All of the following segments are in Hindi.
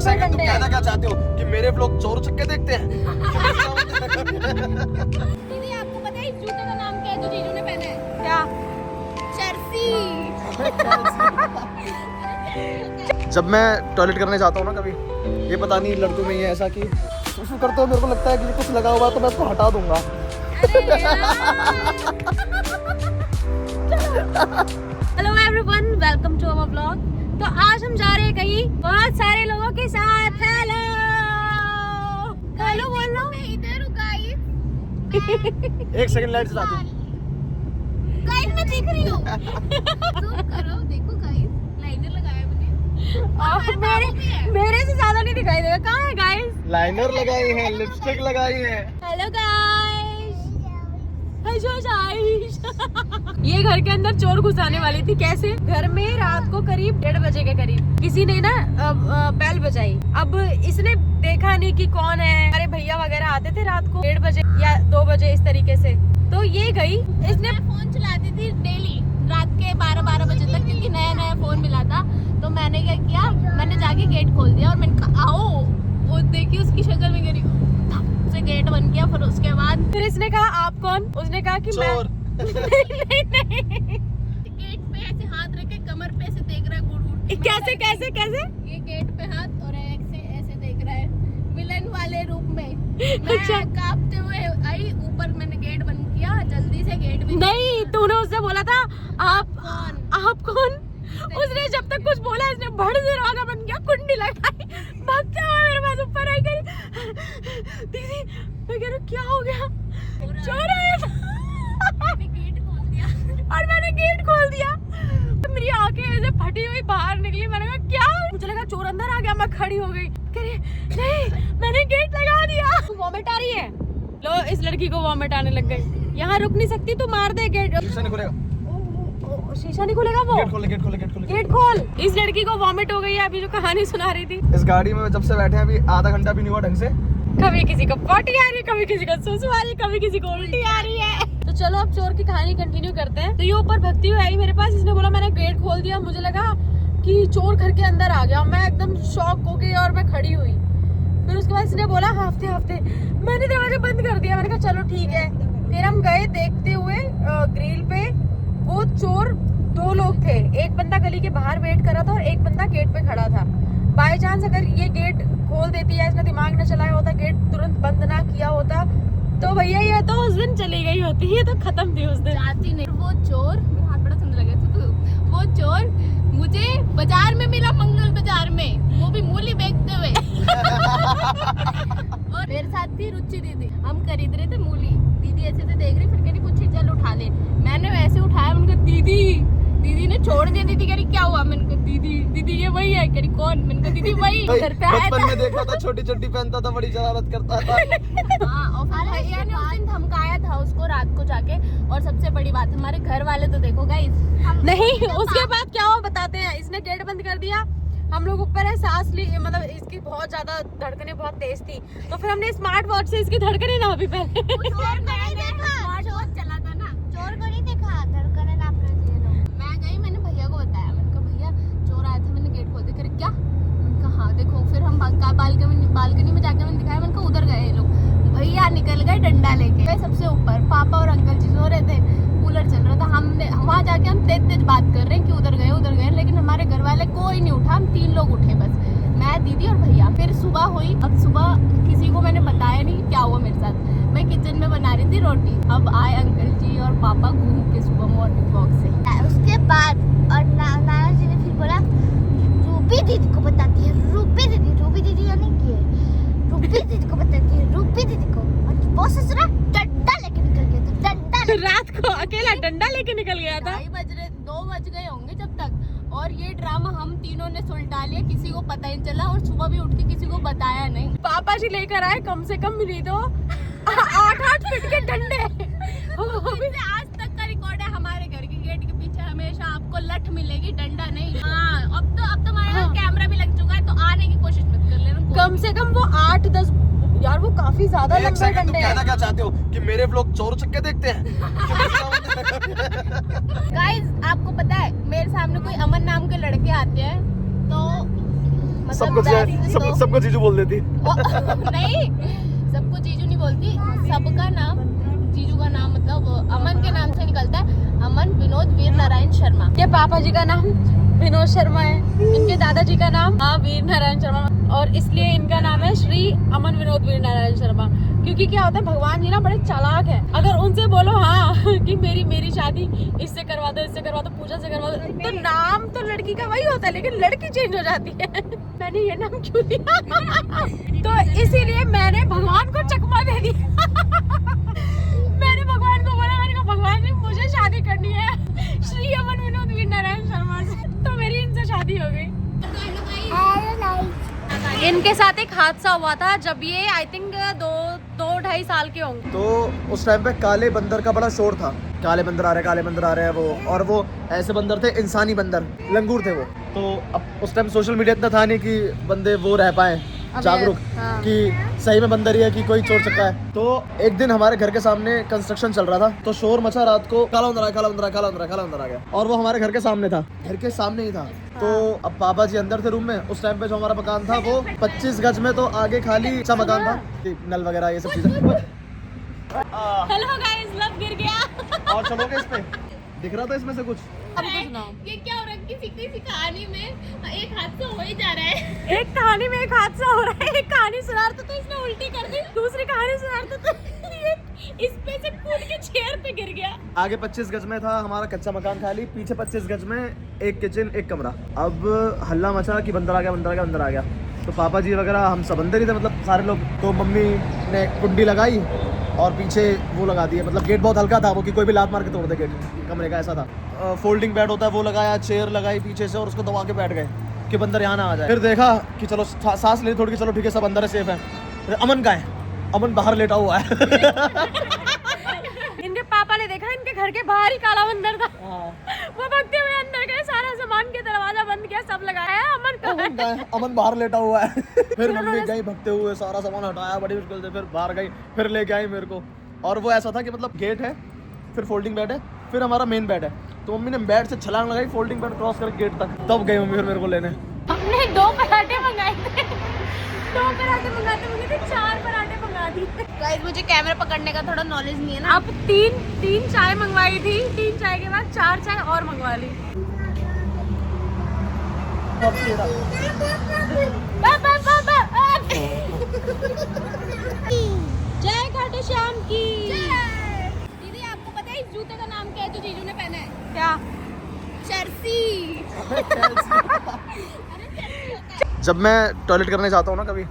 सेकंड तुम कहना क्या चाहते हो कि मेरे व्लॉग चोर चक्के देखते हैं? दीदी आपको पता है इस जूते का नाम क्या है जो जीजू ने पहना है? क्या? चर्सी। जब मैं टॉयलेट करने जाता हूँ ना कभी, ये पता नहीं लड़कों में ये ऐसा कि सुसु करते हो, मेरे को लगता है कि कुछ लगा हुआ तो मैं उसको हटा दूंगा। Hello everyone, welcome to our vlog. तो आज हम जा रहे हैं कहीं बहुत सारे लोगों के साथ। हेलो हेलो बोल लो। मैं इधर हूँ गाइस। एक सेकंड लाइट चला दो। गाइस मैं देख रही हूँ। जूम करो, देखो गाइस, लाइनर लगाया मैंने। मेरे से ज्यादा नहीं दिखाई देगा। कहाँ है गाइस? लाइनर लगाई है, लिपस्टिक लगाई है। Hello guys. ये घर के अंदर चोर घुसाने वाली थी। कैसे? घर में रात को करीब 1:30 बजे के करीब किसी ने ना बेल बजाई। अब इसने देखा नहीं कि कौन है। अरे भैया वगैरह आते थे रात को 1:30 बजे या 2 बजे इस तरीके से। तो ये गई, इसने फोन चलाती थी डेली रात के 12 बजे तक, क्योंकि नया नया फोन मिला था। तो मैंने क्या किया, मैंने जाके गेट खोल दिया और मैंने कहा आओ। वो देखी उसकी शक्ल में गिरी, उसे गेट बंद किया। फिर उसके बाद फिर इसने कहा आप कौन? उसने कहा कि मैं चोर। नहीं। गेट पे ऐसे हाथ रख के कमर पे ऐसे देख रहा है गुड़। कैसे कैसे कैसे? ये गेट पे हाथ और ऐसे देख रहा है विलन वाले रूप में। अच्छा। मैं कांपते हुए आई ऊपर, मैंने गेट बंद किया जल्दी से। गेट भी नहीं, तूने उससे बोला था आप कौन? उसने जब तक कुछ बोला, इसने भड़ से दरवाजा बंद किया, कुंडी लगाई, भागते हुए मेरे पास ऊपर आई। गई दीदी, मैं कह रही हूँ क्या हो गया? चोर आया था। मैंने गेट खोल दिया। और मैंने गेट खोल दिया। तो मेरी आंखें ऐसे फटी हुई बाहर निकली। मैंने कहा क्या? मुझे लगा चोर अंदर आ गया। मैं खड़ी हो गई। कह रही नहीं, मैंने गेट लगा दिया। वॉमिट आ रही है। लो, इस लड़की को वॉमिट आने लग गई। यहाँ रुक नहीं सकती, तू मार दे गेट। शीशा नहीं खुलेगा। शीशा नहीं खुलेगा वो। गेट खोल, गेट खोल, गेट खोल। गेट खोल। इस लड़की को वॉमिट हो गई है। अभी जो कहानी सुना रही थी, इस गाड़ी में जब से बैठे हैं अभी आधा घंटा भी नहीं हुआ ढंग से। कभी किसी को पॉटी आ रही है, कभी किसी को सुसु आ रही है, कभी किसी को उल्टी आ रही है। तो चलो अब चोर की कहानी कंटिन्यू करते हैं। तो ये ऊपर भगती हुई आई मेरे पास। इसने बोला मैंने गेट खोल दिया। मुझे लगा कि चोर घर के अंदर आ गया। मैं एकदम शॉक हो गई और मैं खड़ी हुई। फिर उसके बाद इसने बोला हफ्ते मैंने दरवाजा बंद कर दिया। मैंने कहा चलो ठीक है। फिर हम गए देखते हुए ग्रिल पे। वो चोर 2 लोग थे। एक बंदा गली के बाहर वेट कर रहा था और एक बंदा गेट पे खड़ा था। बाय चांस अगर ये गेट खोल देती है, इसने दिमाग न चलाया होता, गेट तुरंत बंद ना किया होता, तो भैया ये तो उस दिन चली गई होती। ये तो खत्म थी उस दिन। जाती नहीं। वो चोर, मेरा हाथ बड़ा ठंडा लगा था। तो वो चोर मुझे बाजार में मिला, मंगल बाजार में, वो भी मूली बेचते हुए। और मेरे साथ थी रुचि दीदी। हम खरीद रहे थे मूली। दीदी ऐसे से देख रही, फिर कह रही कुछ चल उठा ले। मैंने वैसे उठाया। मैंने कहा दीदी ने छोड़ दिया। दीदी कह रही क्या हुआ? मैंने कहा दीदी ये वही है। कह रही कौन? मैंने कहा दीदी वही घर पे आया बचपन था। में देखा था, छोटी छोटी पहनता था, बड़ी शरारत करता था। हाँ, और फिर भैया ने उस दिन धमकाया था उसको रात को जाके। और सबसे बड़ी बात, हमारे घर वाले तो देखो गाइस, नहीं, उसके बाद क्या हुआ बताते हैं। इसने गेट बंद कर दिया। हम लोग ऊपर है, सांस ली, मतलब इसकी बहुत ज्यादा धड़कनें बहुत तेज थी। तो फिर हमने स्मार्ट वॉच से इसकी धड़कनें नापी पहले। चोर को नहीं देखा, चोर चला था ना, चोर को नहीं देखा, धड़कनें नाप रहे थे ये लोग। मैं गई, मैंने भैया को बताया। मैंने कहा भैया चोर आया था, मैंने गेट खोल दिया। करे क्या? मैंने कहा हाँ देखो। फिर हम बालकनी में जाके मैंने दिखाया। मैंने कहा उधर गए ये लोग। भैया निकल गए डंडा लेके। सबसे ऊपर पापा और अंकल जी सो रहे थे, कूलर चल रहा था। हमने वहाँ जाके हम तेज बात कर रहे हैं कि उधर गए। लेकिन हमारे घर वाले कोई नहीं उठा। हम 3 लोग उठे बस, मैं, दीदी और भैया। फिर सुबह हुई। अब सुबह किसी को मैंने बताया नहीं क्या हुआ मेरे साथ। मैं किचन में बना रही थी रोटी। अब आए अंकल जी और पापा घूम के सुबह मॉर्निंग वॉक से। उसके बाद और नाना जी ने फिर बोला रूबी दीदी को बताती है। रूबी दीदी यानी कि रूबी दीदी को बताती है। रूबी दीदी को बॉस ससुरा डंडा लेके निकल गया था। डंडा रात को अकेला डंडा लेके निकल गया था। 2 बज गए होंगे जब तक। और ये ड्रामा हम तीनों ने सुलटा लिया, किसी को पता ही चला। और सुबह भी उठ के किसी को बताया नहीं। पापा जी लेकर आए, कम से कम मिली तो 8 फीट के डंडे। आज तक का रिकॉर्ड है हमारे घर के गेट के पीछे। हमेशा आपको लठ मिलेगी, डंडा नहीं। हाँ, अब तो हमारे यहाँ कैमरा भी लग चुका है, तो आने की कोशिश मत कर लेना। कम से कम वो 8-10, यार वो काफी ज्यादा लंबे तुम डंडे कहना हैं। क्या चाहते हो कि मेरे व्लॉग चोर चक्के देखते हैं? गाइस आपको पता है, मेरे सामने कोई अमन नाम के लड़के आते हैं तो सबको सबको जीजू बोल देती। नहीं, सबको जीजू नहीं बोलती, सबका नाम जीजू का नाम मतलब अमन के नाम से निकलता है। अमन विनोद वीर नारायण शर्मा। के पापा जी का नाम विनोद शर्मा है, इनके दादाजी का नाम वीर नारायण शर्मा, और इसलिए इनका नाम है श्री अमन विनोद वीर नारायण शर्मा। क्योंकि क्या होता है, भगवान जी ना बड़े चालाक है। अगर उनसे बोलो हाँ कि मेरी शादी इससे करवा दो, इससे करवा दो, पूजा से करवा दो, तो नाम तो लड़की का वही होता है, लेकिन लड़की चेंज हो जाती है। मैंने ये नाम क्यों दिया? तो इसीलिए मैंने भगवान को चकमा दे दिया। मैंने भगवान को बोला, मैंने कहा भगवान जी मुझे शादी करनी है श्री अमन विनोद वीर नारायण शर्मा से। तो मेरी इनसे शादी हो गई। इनके साथ एक हादसा हुआ था जब ये आई थिंक 2-2.5 साल के होंगे। तो उस टाइम पे काले बंदर का बड़ा शोर था, काले बंदर आ रहे हैं, काले बंदर आ रहे हैं वो। और वो ऐसे बंदर थे, इंसानी बंदर, लंगूर थे वो। तो अब उस टाइम सोशल मीडिया इतना था नहीं कि बंदे वो रह पाए जागरूक कि सही में बंदर ही है कि कोई चोर चक्का है। तो एक दिन हमारे घर के सामने कंस्ट्रक्शन चल रहा था, तो शोर मचा रात को, काला बंदर आ गया, काला बंदर आ गया, काला बंदर आ गया, काला बंदर आ गया। और वो हमारे घर के सामने था, घर के सामने ही था। तो अब पापा जी अंदर थे रूम में। उस टाइम पे जो हमारा मकान था वो 25 गज में, तो आगे खाली अच्छा मकान था, नल वगैरह ये सब चीजें। हेलो गाइस, लब गिर गया। और चलोगे इस पे, दिख रहा था इसमें से कुछ। ये क्या हो रहा है, किसी कहानी में एक हादसा हो ही जा रहा है। एक कहानी में एक हादसा हो रहा है। एक कहानी सुना रहा था तो इसने उल्टी कर दी, दूसरी कहानी सुना रहा था तो ये इस पे से कूद के चेयर पे गिर गया। आगे 25 गज में था हमारा कच्चा मकान खाली, पीछे 25 गज में एक किचन, एक कमरा। अब हल्ला मचा कि बंदर आ गया, बंदर आ गया, बंदर आ गया। तो पापा जी वगैरह हम सब अंदर ही थे, मतलब सारे लोग। तो मम्मी ने कुंडी लगाई और पीछे वो लगा दिए, मतलब गेट बहुत हल्का था वो, कि कोई भी लात मार के तोड़ दे गेट कमरे का, ऐसा था। फोल्डिंग बेड होता है वो लगाया, चेयर लगाई पीछे से, और उसको दबा के बैठ गए कि बंदर यहाँ ना आ जाए। फिर देखा कि चलो सांस ले थोड़ी, कि चलो ठीक है सब अंदर है, सेफ है। फिर अमन का है, अमन बाहर लेटा हुआ है। इनके पापा ने देखा इनके घर के बाहर ही काला बंदर था। वो भगते हुए अंदर गए, सारा सामान के दरवाजा बंद किया, सब लगाया, अमन का है। अमन बाहर लेटा हुआ है। फिर मम्मी गई भगते हुए, सारा सामान हटाया बड़ी मुश्किल से, फिर बाहर गई, फिर लेके आई मेरे को। और वो ऐसा था कि मतलब गेट है, फिर फोल्डिंग बेड है, फिर हमारा मेन बेड है। तो मम्मी ने बेड से छलांग लगाई, फोल्डिंग बेड क्रॉस कर गेट तक, तब गई मम्मी फिर मेरे को लेने। हमने 2 पराठे मंगाए थे, 2 पराठे मंगाते थे, 4 पराठे मंगा दिए। गाइस मुझे कैमरा पकड़ने का थोड़ा नॉलेज नहीं है ना। अब 3 चाय मंगवाई थी, 3 चाय के बाद 4 चाय और मंगवा ली। जय खाटू श्याम की। दीदी आपको पता है इस जूते का नाम क्या है जो जीजू ने पहना है? क्या? चर्सी। जब मैं टॉयलेट करने जाता हूँ ना कभी,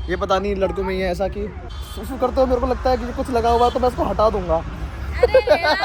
ये पता नहीं लड़कों में ये ऐसा कि सुसु करते हो, मेरे को लगता है कि कुछ लगा हुआ है तो मैं इसको हटा दूंगा। अरे यार।